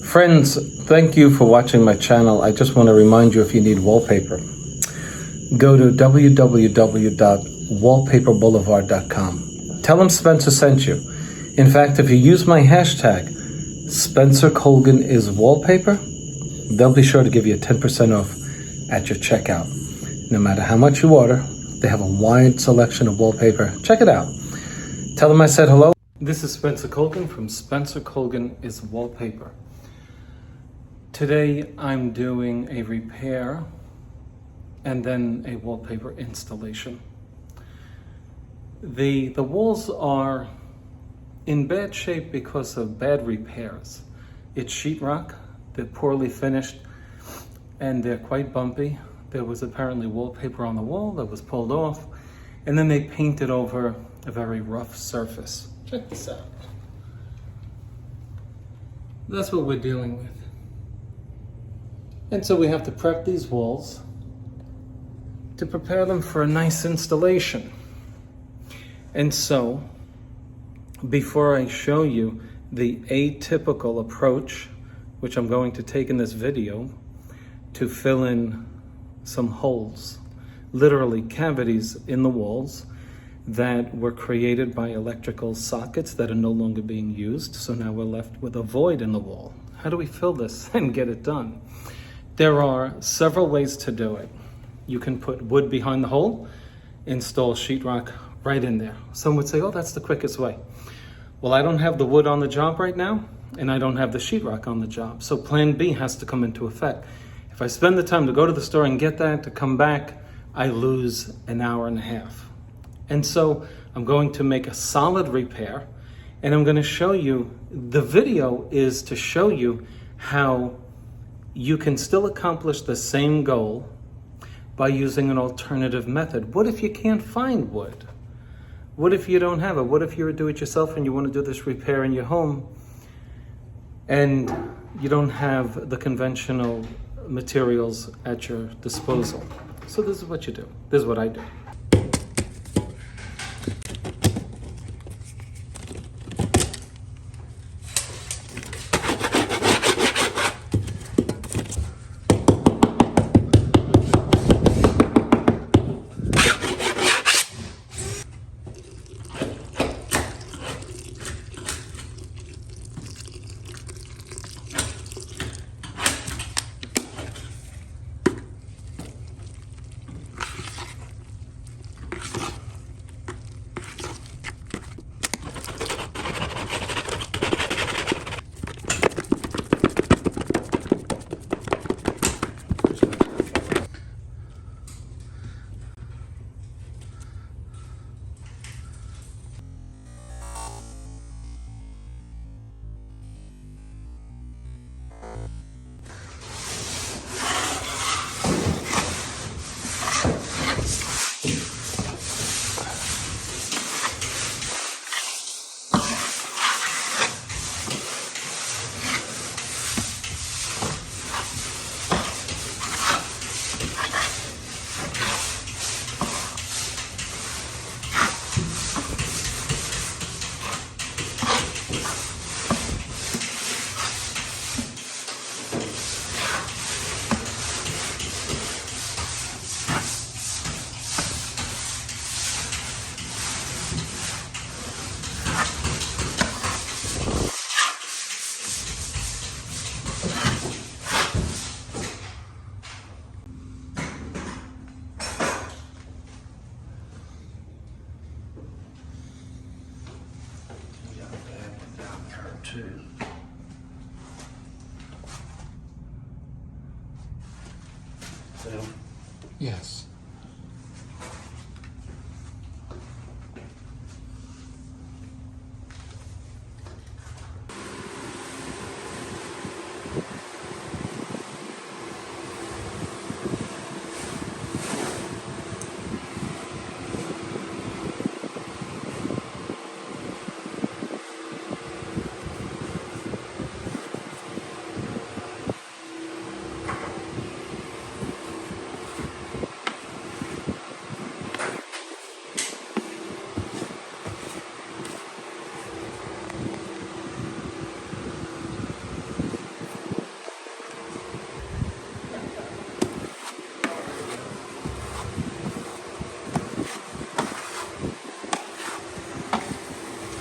Friends, thank you for watching my channel. I just want to remind you, if you need wallpaper, go to www.wallpaperboulevard.com. Tell them Spencer sent you. In fact, if you use my hashtag, Spencer Colgan is wallpaper, they'll be sure to give you a 10% off at your checkout. No matter how much you order, they have a wide selection of wallpaper. Check it out. Tell them I said hello. This is Spencer Colgan from Spencer Colgan is Wallpaper. Today I'm doing a repair and then a wallpaper installation. The walls are in bad shape because of bad repairs. It's sheetrock, they're poorly finished, and they're quite bumpy. There was apparently wallpaper on the wall that was pulled off, and then they painted over a very rough surface. Check this out. That's what we're dealing with. And so we have to prep these walls to prepare them for a nice installation. And so, before I show you the atypical approach, which I'm going to take in this video, to fill in some holes, literally cavities in the walls that were created by electrical sockets that are no longer being used. So now we're left with a void in the wall. How do we fill this and get it done? There are several ways to do it. You can put wood behind the hole, install sheetrock right in there. Some would say, oh, that's the quickest way. Well, I don't have the wood on the job right now, and I don't have the sheetrock on the job. So plan B has to come into effect. If I spend the time to go to the store and get that, to come back, I lose an hour and a half. And so I'm going to make a solid repair, and I'm going to show you, the video is to show you how you can still accomplish the same goal by using an alternative method. What if you can't find wood? What if you don't have it? What if you're a do-it-yourself and you want to do this repair in your home and you don't have the conventional materials at your disposal? So this is what you do. This is what I do. Too. So, Yes.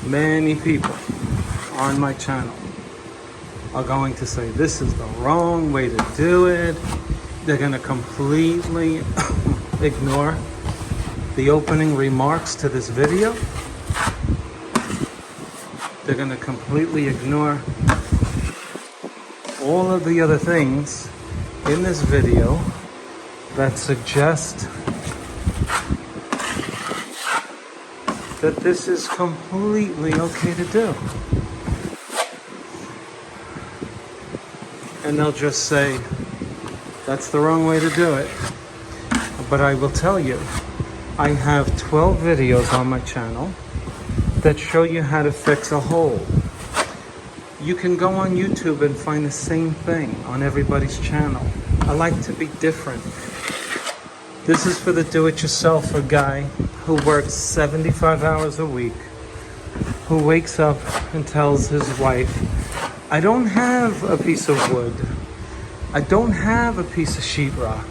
many people on my channel are going to say this is the wrong way to do it. They're going to completely ignore the opening remarks to this video. They're going to completely ignore all of the other things in this video that suggest that this is completely okay to do. And they'll just say, that's the wrong way to do it. But I will tell you, I have 12 videos on my channel that show you how to fix a hole. You can go on YouTube and find the same thing on everybody's channel. I like to be different. This is for the do-it-yourselfer guy who works 75 hours a week, who wakes up and tells his wife, I don't have a piece of wood. I don't have a piece of sheetrock.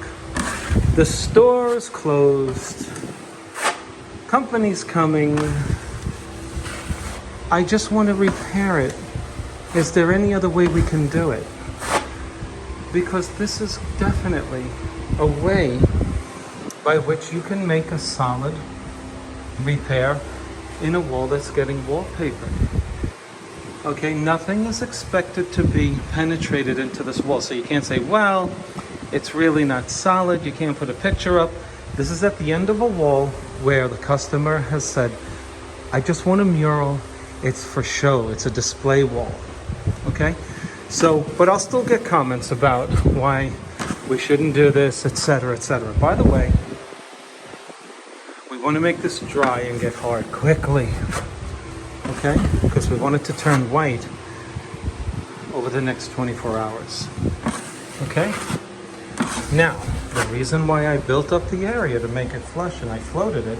The store is closed. Company's coming. I just want to repair it. Is there any other way we can do it? Because this is definitely a way by which you can make a solid repair in a wall that's getting wallpapered. Okay, nothing is expected to be penetrated into this wall. So you can't say, well, it's really not solid. You can't put a picture up. This is at the end of a wall where the customer has said, I just want a mural. It's for show. It's a display wall. Okay? So, but I'll still get comments about why we shouldn't do this, etc., etc. By the way, we want to make this dry and get hard quickly. Okay? Because we want it to turn white over the next 24 hours. Okay? Now, the reason why I built up the area to make it flush and I floated it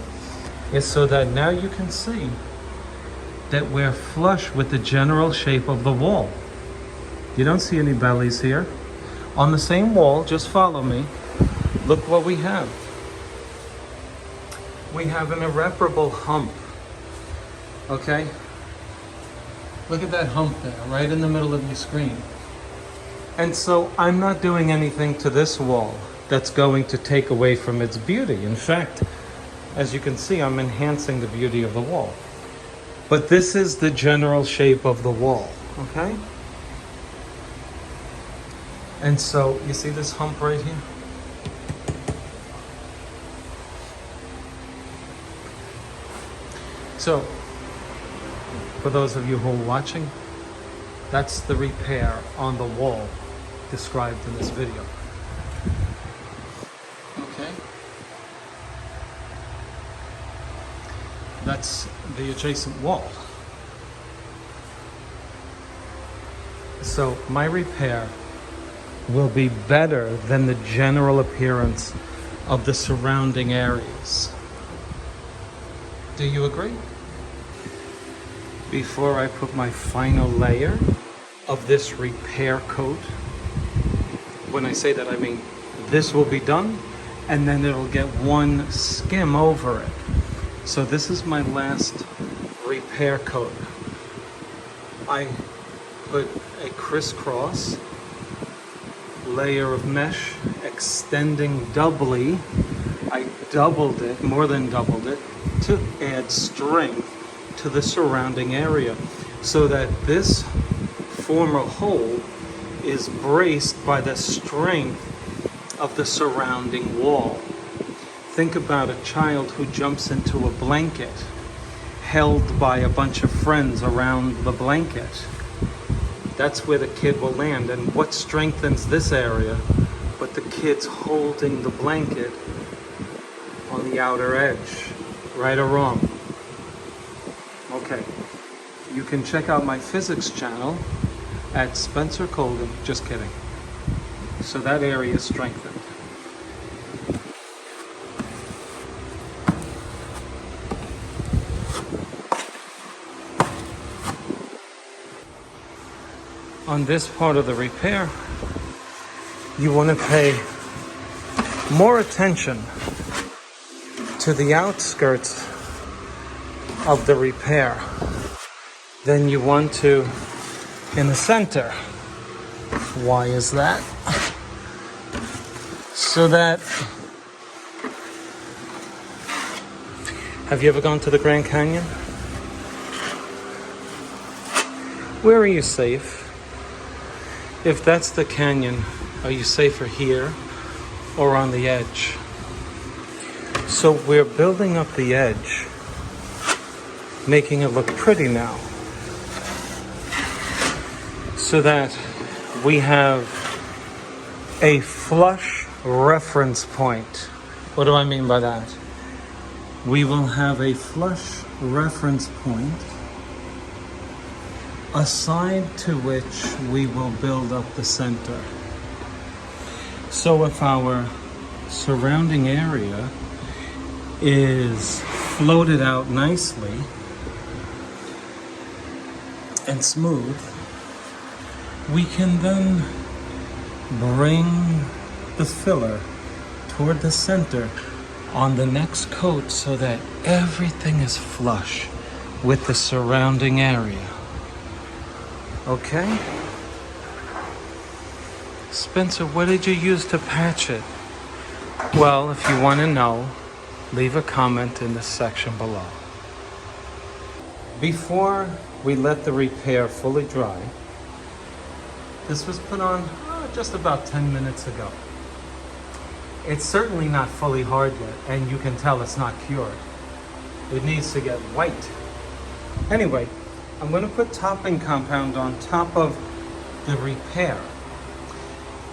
is so that now you can see that we're flush with the general shape of the wall. You don't see any bellies here. On the same wall, just follow me, look what we have. We have an irreparable hump. Okay? Look at that hump there, right in the middle of your screen. And so I'm not doing anything to this wall that's going to take away from its beauty. In fact, as you can see, I'm enhancing the beauty of the wall. But this is the general shape of the wall, okay? And so, you see this hump right here? So, for those of you who are watching, that's the repair on the wall described in this video. Okay? That's the adjacent wall. So my repair will be better than the general appearance of the surrounding areas. Do you agree? Before I put my final layer of this repair coat, when I say that, I mean this will be done and then it'll get one skim over it. So this is my last repair coat. I put a crisscross layer of mesh extending doubly. I doubled it, more than doubled it, to add strength to the surrounding area so that this former hole is braced by the strength of the surrounding wall. Think about a child who jumps into a blanket held by a bunch of friends around the blanket. That's where the kid will land. And what strengthens this area but the kids holding the blanket on the outer edge? Right or wrong? Okay. You can check out my physics channel at Spencer Colgan. Just kidding. So that area is strengthened. On this part of the repair, you want to pay more attention to the outskirts of the repair. than you want to in the center. Why is that? So that, have you ever gone to the Grand Canyon? Where are you safe? If that's the canyon, are you safer here or on the edge? So we're building up the edge, making it look pretty now, so that we have a flush reference point. What do I mean by that? We will have a flush reference point aside to which we will build up the center. So if our surrounding area is floated out nicely and smooth, we can then bring the filler toward the center on the next coat so that everything is flush with the surrounding area. Okay? Spencer, what did you use to patch it? Well, if you want to know, leave a comment in the section below. Before we let the repair fully dry, this was put on just about 10 minutes ago. It's certainly not fully hard yet, and you can tell it's not cured. It needs to get white. Anyway, I'm going to put topping compound on top of the repair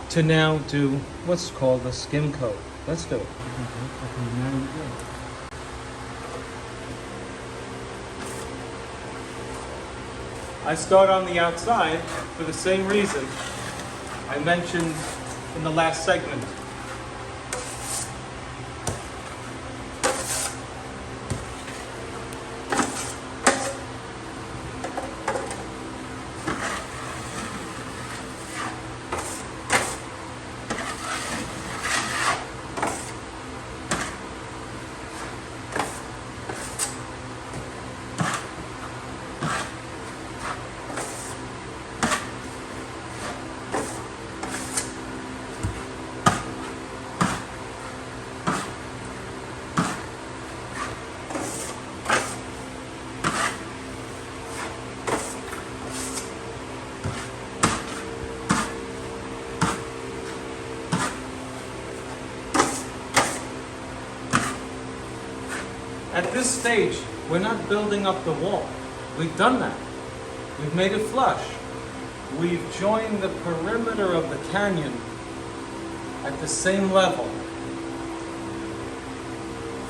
to now do what's called a skim coat. Let's do it. I start on the outside for the same reason I mentioned in the last segment. At this stage, we're not building up the wall. We've done that. We've made it flush. We've joined the perimeter of the canyon at the same level,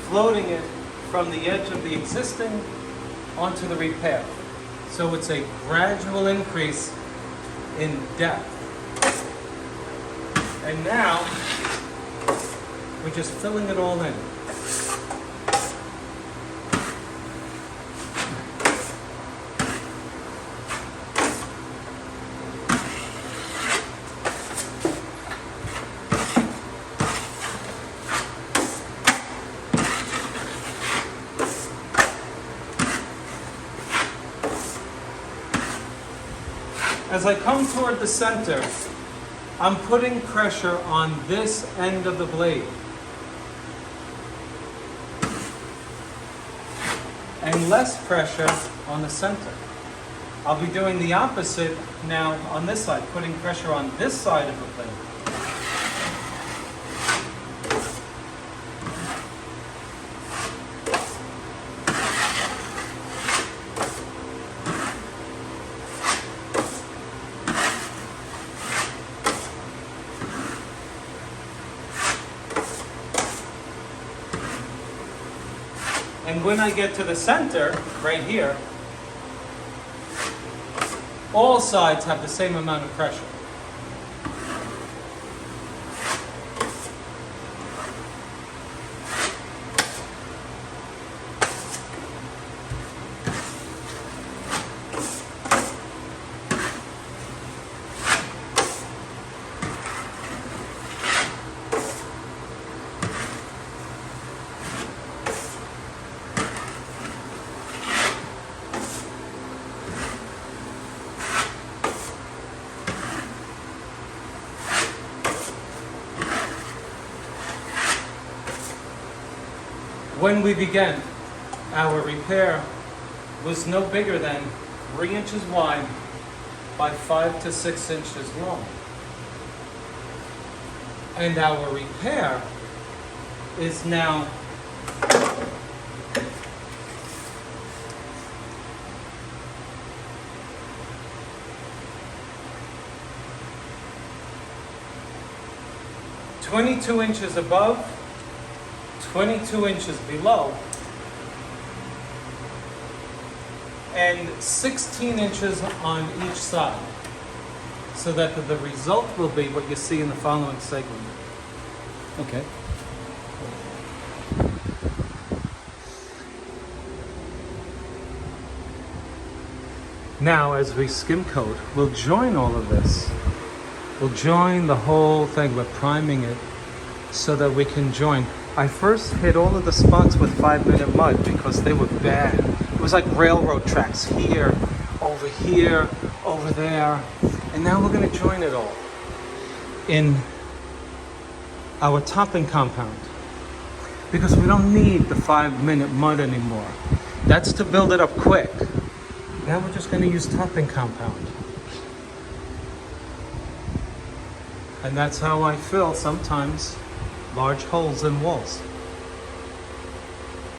floating it from the edge of the existing onto the repair. So it's a gradual increase in depth. And now, we're just filling it all in. As I come toward the center, I'm putting pressure on this end of the blade. And less pressure on the center. I'll be doing the opposite now on this side, putting pressure on this side of the blade. And when I get to the center, right here, all sides have the same amount of pressure. When we began, our repair was no bigger than 3 inches wide by 5 to 6 inches long. And our repair is now "22 inches above, 22 inches below, and 16 inches on each side, so that the result will be what you see in the following segment." Okay. Now, as we skim coat, we'll join all of this. We'll join the whole thing. We're priming it so that we can join. I first hit all of the spots with 5-minute mud because they were bad. It was like railroad tracks here, over there. And now we're going to join it all in our topping compound, because we don't need the 5-minute mud anymore. That's to build it up quick. Now we're just going to use topping compound. And that's how I fill sometimes large holes in walls.